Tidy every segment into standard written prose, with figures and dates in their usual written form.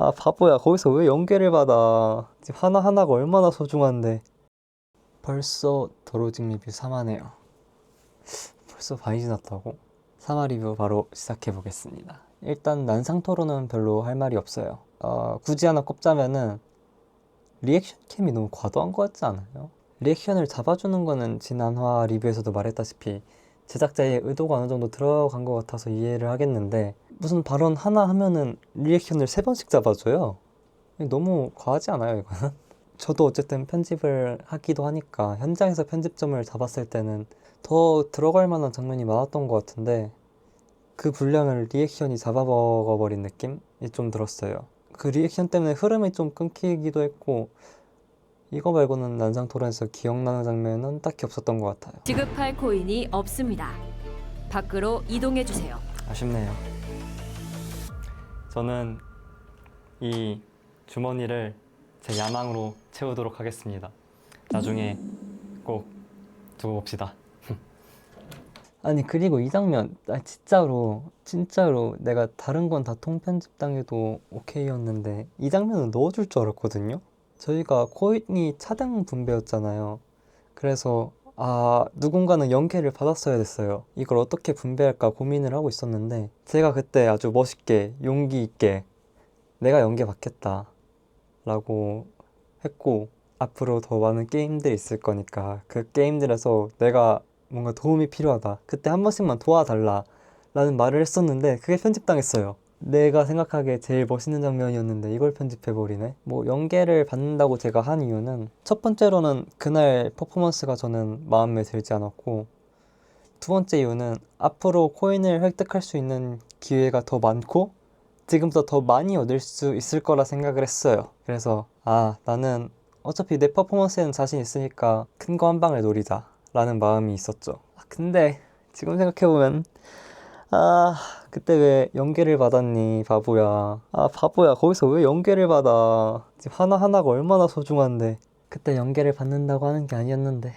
아, 바보야. 거기서 왜 연계를 받아? 지금 하나하나가 얼마나 소중한데. 벌써 도로직 리뷰 3화네요. 벌써 반이 지났다고? 3화 리뷰 바로 시작해보겠습니다. 일단 난상토로는 별로 할 말이 없어요. 굳이 하나 꼽자면은 리액션 캠이 너무 과도한 것 같지 않아요? 리액션을 잡아주는 거는 지난화 리뷰에서도 말했다시피 제작자의 의도가 어느 정도 들어간 것 같아서 이해를 하겠는데 무슨 발언 하나 하면은 리액션을 3번씩 잡아줘요. 너무 과하지 않아요, 이거는? 저도 어쨌든 편집을 하기도 하니까 현장에서 편집점을 잡았을 때는 더 들어갈 만한 장면이 많았던 것 같은데 그 분량을 리액션이 잡아먹어버린 느낌이 좀 들었어요. 그 리액션 때문에 흐름이 좀 끊기기도 했고 이거 말고는 난상 토론에서 기억나는 장면은 딱히 없었던 것 같아요. 지급할 코인이 없습니다. 밖으로 이동해주세요. 아쉽네요. 저는 이 주머니를 제 야망으로 채우도록 하겠습니다. 나중에 꼭 두고 봅시다. 아니 그리고 이 장면 진짜로 내가 다른 건 다 통편집 당해도 오케이였는데 이 장면은 넣어줄 줄 알았거든요. 저희가 코인이 차등 분배였잖아요. 그래서 누군가는 연계를 받았어야 됐어요. 이걸 어떻게 분배할까 고민을 하고 있었는데 제가 그때 아주 멋있게 용기 있게 내가 연계 받겠다 라고 했고 앞으로 더 많은 게임들이 있을 거니까 그 게임들에서 내가 뭔가 도움이 필요하다 그때 한 번씩만 도와달라 라는 말을 했었는데 그게 편집당했어요. 내가 생각하기에 제일 멋있는 장면이었는데 이걸 편집해버리네. 뭐 연계를 받는다고 제가 한 이유는 첫 번째로는 그날 퍼포먼스가 저는 마음에 들지 않았고 두 번째 이유는 앞으로 코인을 획득할 수 있는 기회가 더 많고 지금보다 더 많이 얻을 수 있을 거라 생각을 했어요. 그래서 나는 어차피 내 퍼포먼스에는 자신 있으니까 큰 거 한 방을 노리자 라는 마음이 있었죠. 근데 지금 생각해보면 그때 왜 연계를 받았니 바보야. 바보야 거기서 왜 연계를 받아. 지금 하나하나가 얼마나 소중한데. 그때 연계를 받는다고 하는 게 아니었는데.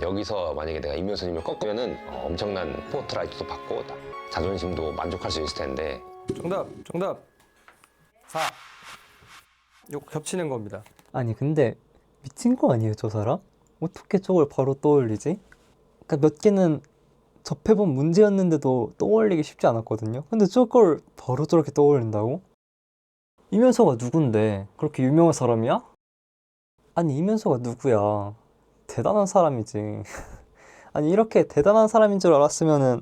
여기서 만약에 내가 임효선님을 꺾으면은 엄청난 포트라이트도 받고 자존심도 만족할 수 있을 텐데. 정답 4. 요 겹치는 겁니다. 아니 근데 미친 거 아니에요 저 사람? 어떻게 저걸 바로 떠올리지? 그러니까 몇 개는 접해본 문제였는데도 떠올리기 쉽지 않았거든요. 근데 저걸 바로 저렇게 떠올린다고? 이면서가 누군데 그렇게 유명한 사람이야? 아니 이면서가 누구야. 대단한 사람이지. 아니 이렇게 대단한 사람인 줄 알았으면은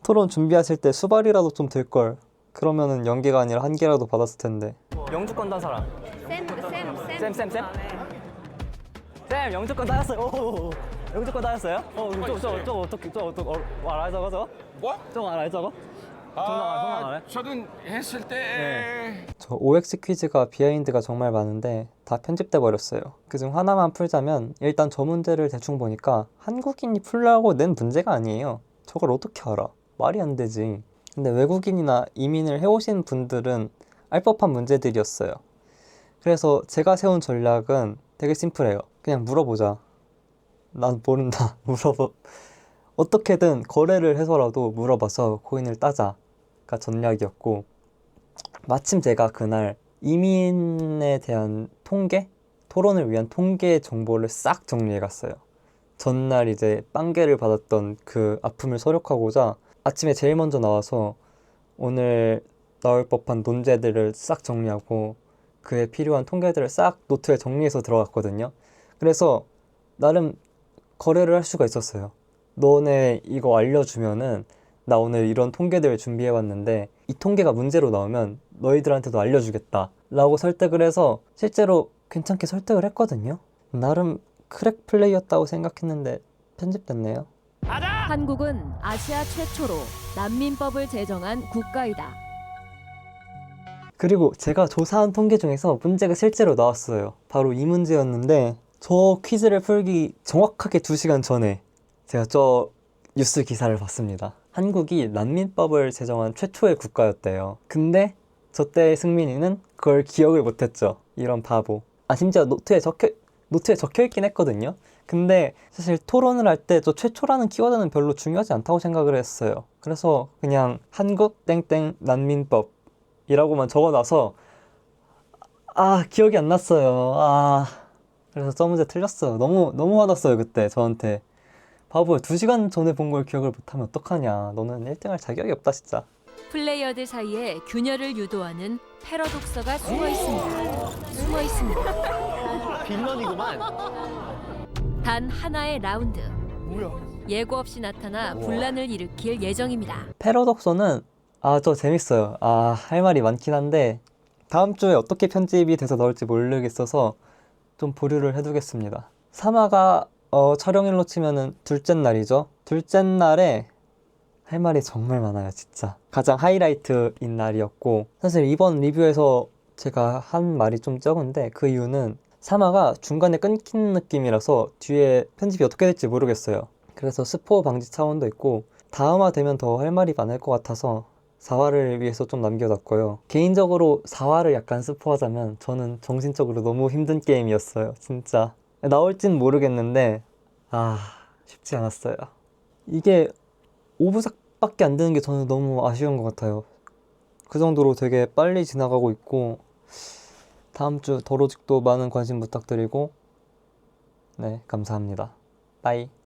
토론 준비하실 때 수발이라도 좀 들걸. 그러면은 연계가 아니라 한 개라도 받았을 텐데. 영주권 딴 사람. 쌤 영주권 따였어요. 오, 영주권 따였어요? 저 어떻게 알아요 저거? 뭐? 저거 알아요 저거? 정답 알아요? 저는 했을 때 네. 저 OX 퀴즈가 비하인드가 정말 많은데 다 편집돼 버렸어요. 그중 하나만 풀자면 일단 저 문제를 대충 보니까 한국인이 풀라고 낸 문제가 아니에요. 저걸 어떻게 알아? 말이 안 되지. 근데 외국인이나 이민을 해오신 분들은 알 법한 문제들이었어요. 그래서 제가 세운 전략은 되게 심플해요. 그냥 물어보자. 난 모른다. 어떻게든 거래를 해서라도 물어봐서 코인을 따자가 전략이었고 마침 제가 그날 이민에 대한 토론을 위한 통계 정보를 싹 정리해갔어요. 전날 이제 빵개를 받았던 그 아픔을 서력하고자 아침에 제일 먼저 나와서 오늘 나올 법한 논제들을 싹 정리하고 그에 필요한 통계들을 싹 노트에 정리해서 들어갔거든요. 그래서 나름 거래를 할 수가 있었어요. 너네 이거 알려주면은 나 오늘 이런 통계들을 준비해왔는데 이 통계가 문제로 나오면 너희들한테도 알려주겠다 라고 설득을 해서 실제로 괜찮게 설득을 했거든요. 나름 크랙 플레이였다고 생각했는데 편집됐네요. 한국은 아시아 최초로 난민법을 제정한 국가이다. 그리고 제가 조사한 통계 중에서 문제가 실제로 나왔어요. 바로 이 문제였는데 저 퀴즈를 풀기 정확하게 2시간 전에 제가 저 뉴스 기사를 봤습니다. 한국이 난민법을 제정한 최초의 국가였대요. 근데 저 때의 승민이는 그걸 기억을 못했죠. 이런 바보. 심지어 노트에 적혀있긴 했거든요. 근데 사실 토론을 할 때 저 최초라는 키워드는 별로 중요하지 않다고 생각을 했어요. 그래서 그냥 한국 땡땡 난민법 이라고만 적어놔서 기억이 안 났어요. 그래서 저 문제 틀렸어요. 너무 화났어요 그때 저한테. 바보야, 2시간 전에 본 걸 기억을 못하면 어떡하냐. 너는 1등할 자격이 없다 진짜. 플레이어들 사이에 균열을 유도하는 패러독서가 숨어 있습니다. 빌런이구만. 단 하나의 라운드. 예고 없이 나타나 분란을 일으킬 예정입니다. 패러독서는 저 재밌어요. 할 말이 많긴 한데 다음 주에 어떻게 편집이 돼서 나올지 모르겠어서 좀 보류를 해두겠습니다. 3화가 촬영일로 치면은 둘째 날이죠. 둘째 날에 할 말이 정말 많아요 진짜. 가장 하이라이트인 날이었고, 사실 이번 리뷰에서 제가 한 말이 좀 적은데 그 이유는 3화가 중간에 끊긴 느낌이라서 뒤에 편집이 어떻게 될지 모르겠어요. 그래서 스포 방지 차원도 있고 다음 화 되면 더 할 말이 많을 것 같아서 4화를 위해서 좀 남겨놨고요. 개인적으로 4화를 약간 스포하자면 저는 정신적으로 너무 힘든 게임이었어요 진짜. 나올진 모르겠는데 쉽지 않았어요. 이게 5부작밖에 안 되는 게 저는 너무 아쉬운 것 같아요. 그 정도로 되게 빨리 지나가고 있고, 다음 주 더로직도 많은 관심 부탁드리고, 네, 감사합니다. 빠이.